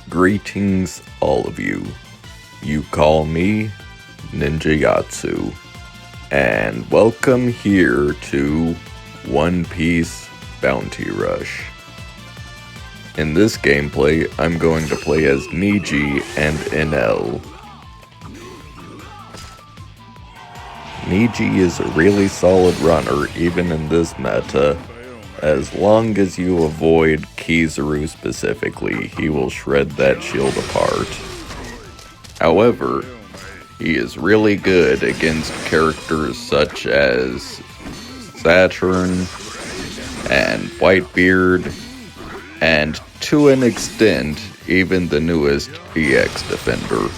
Greetings, all of you. You call me Ninja, and welcome here to One Piece Bounty Rush. In this gameplay, I'm going to play as Niji and Enel. Niji is a really solid runner even in this meta. As long as you avoid Kizaru specifically, he will shred that shield apart. However, he is really good against characters such as Saturn and Whitebeard, and to an extent, even the newest EX Defender.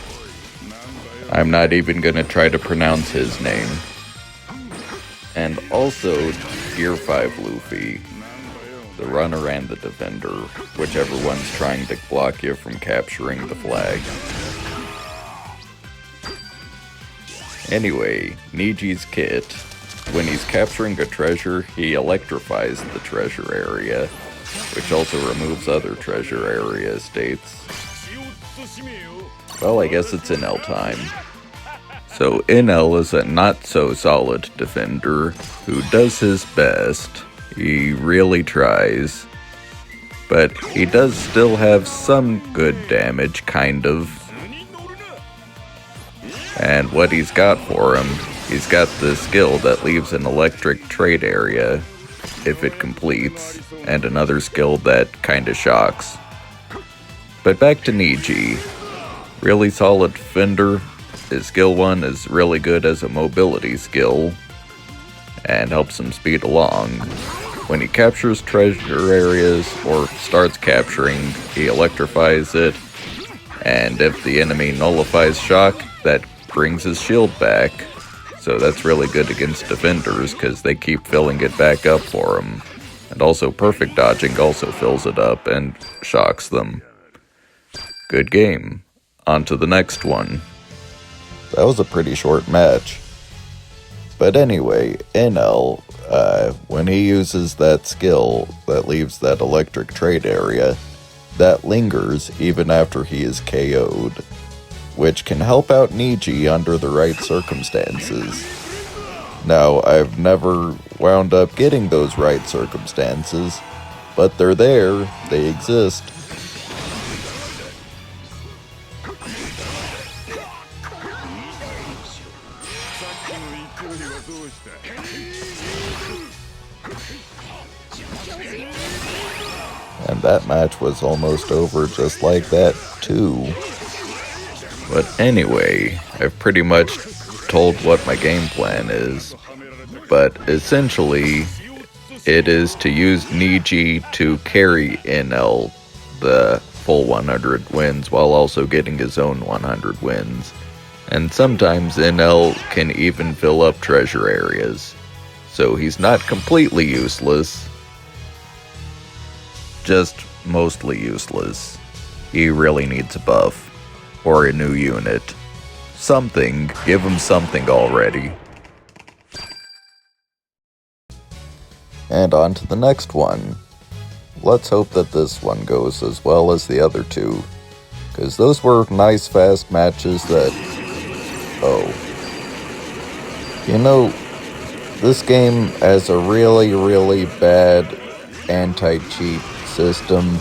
I'm not even gonna try to pronounce his name. And also, Gear 5 Luffy. The runner and the defender, whichever one's trying to block you from capturing the flag. Anyway, Niji's kit. When he's capturing a treasure, he electrifies the treasure area, which also removes other treasure area states. Well, I guess it's Enel time. So Enel is a not-so-solid defender who does his best. He really tries. But he does still have some good damage, kind of. And what he's got for him, he's got the skill that leaves an electric trade area if it completes, and another skill that kinda shocks. But back to Niji. Really solid defender. His skill 1 is really good as a mobility skill, and helps him speed along. When he captures treasure areas, or starts capturing, he electrifies it, and if the enemy nullifies shock, that brings his shield back. So that's really good against defenders, because they keep filling it back up for him. And also perfect dodging also fills it up and shocks them. Good game. On to the next one. That was a pretty short match. But anyway, Enel, when he uses that skill that leaves that electric trade area, that lingers even after he is KO'd, which can help out Niji under the right circumstances. Now, I've never wound up getting those right circumstances, but they're there, they exist. And that match was almost over just like that, too. But anyway, I've pretty much told what my game plan is. But essentially, it is to use Niji to carry Enel the full 100 wins while also getting his own 100 wins. And sometimes Enel can even fill up treasure areas. So he's not completely useless. Just mostly useless. He really needs a buff. Or a new unit. Something. Give him something already. And on to the next one. Let's hope that this one goes as well as the other two. Because those were nice fast matches that... Oh. You know, this game has a really, really bad anti-cheat system.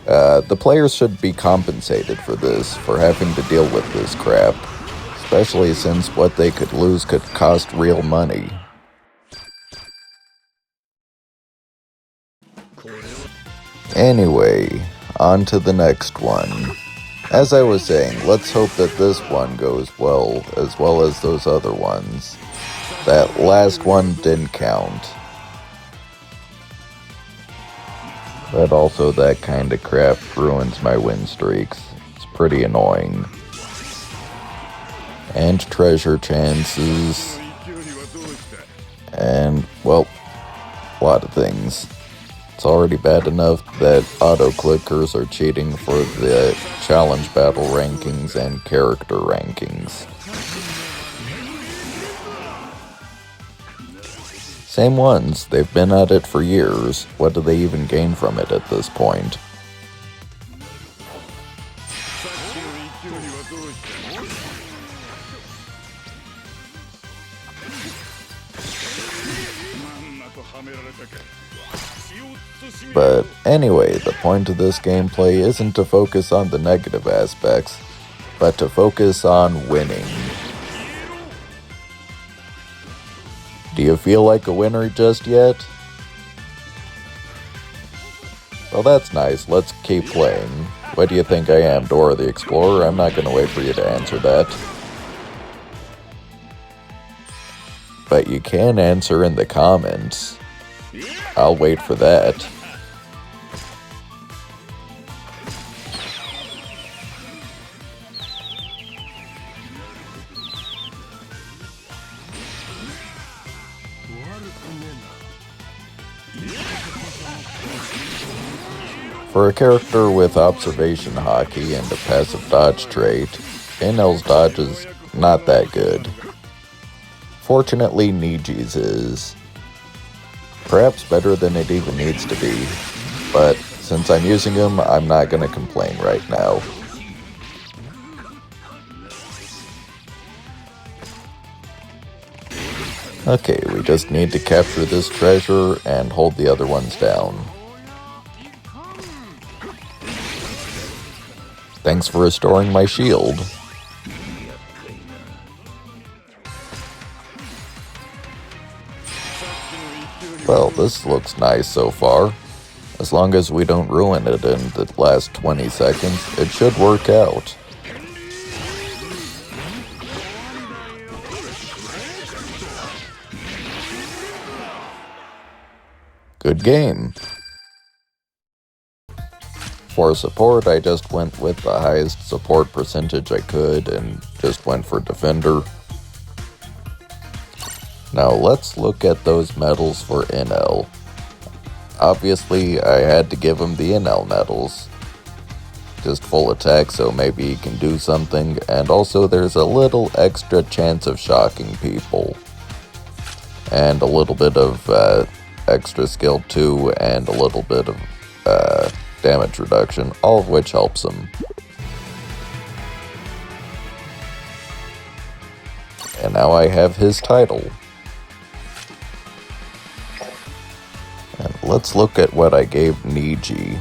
The players should be compensated for this, for having to deal with this crap. Especially since what they could lose could cost real money. Anyway, on to the next one. As I was saying, let's hope that this one goes well as those other ones. That last one didn't count. But also that kind of crap ruins my win streaks. It's pretty annoying. And treasure chances. And, well, a lot of things. It's already bad enough that auto-clickers are cheating for the challenge battle rankings and character rankings. Same ones, they've been at it for years. What do they even gain from it at this point? But anyway, the point of this gameplay isn't to focus on the negative aspects, but to focus on winning. Do you feel like a winner just yet? Well, that's nice. Let's keep playing. What do you think I am, Dora the Explorer? I'm not going to wait for you to answer that. But you can answer in the comments. I'll wait for that. For a character with observation hockey and a passive dodge trait, Enel's dodge is not that good. Fortunately, Niji's is. Perhaps better than it even needs to be, but since I'm using him, I'm not going to complain right now. Okay, we just need to capture this treasure and hold the other ones down. Thanks for restoring my shield. Well, this looks nice so far. As long as we don't ruin it in the last 20 seconds, it should work out. Good game. For support, I just went with the highest support percentage I could and just went for defender. Now let's look at those medals for Enel. Obviously, I had to give him the Enel medals. Just full attack, so maybe he can do something, and also there's a little extra chance of shocking people. And a little bit of extra skill too, and a little bit of damage reduction, all of which helps him. And now I have his title. And let's look at what I gave Niji.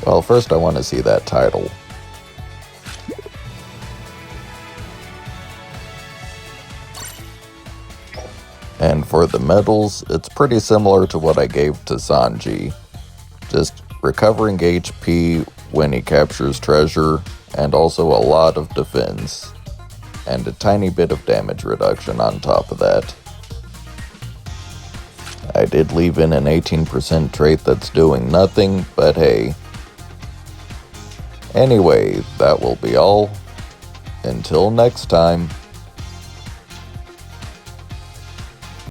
Well, first I want to see that title. And for the medals, it's pretty similar to what I gave to Sanji. Just recovering HP when he captures treasure, and also a lot of defense. And a tiny bit of damage reduction on top of that. I did leave in an 18% trait that's doing nothing, but hey. Anyway, that will be all. Until next time.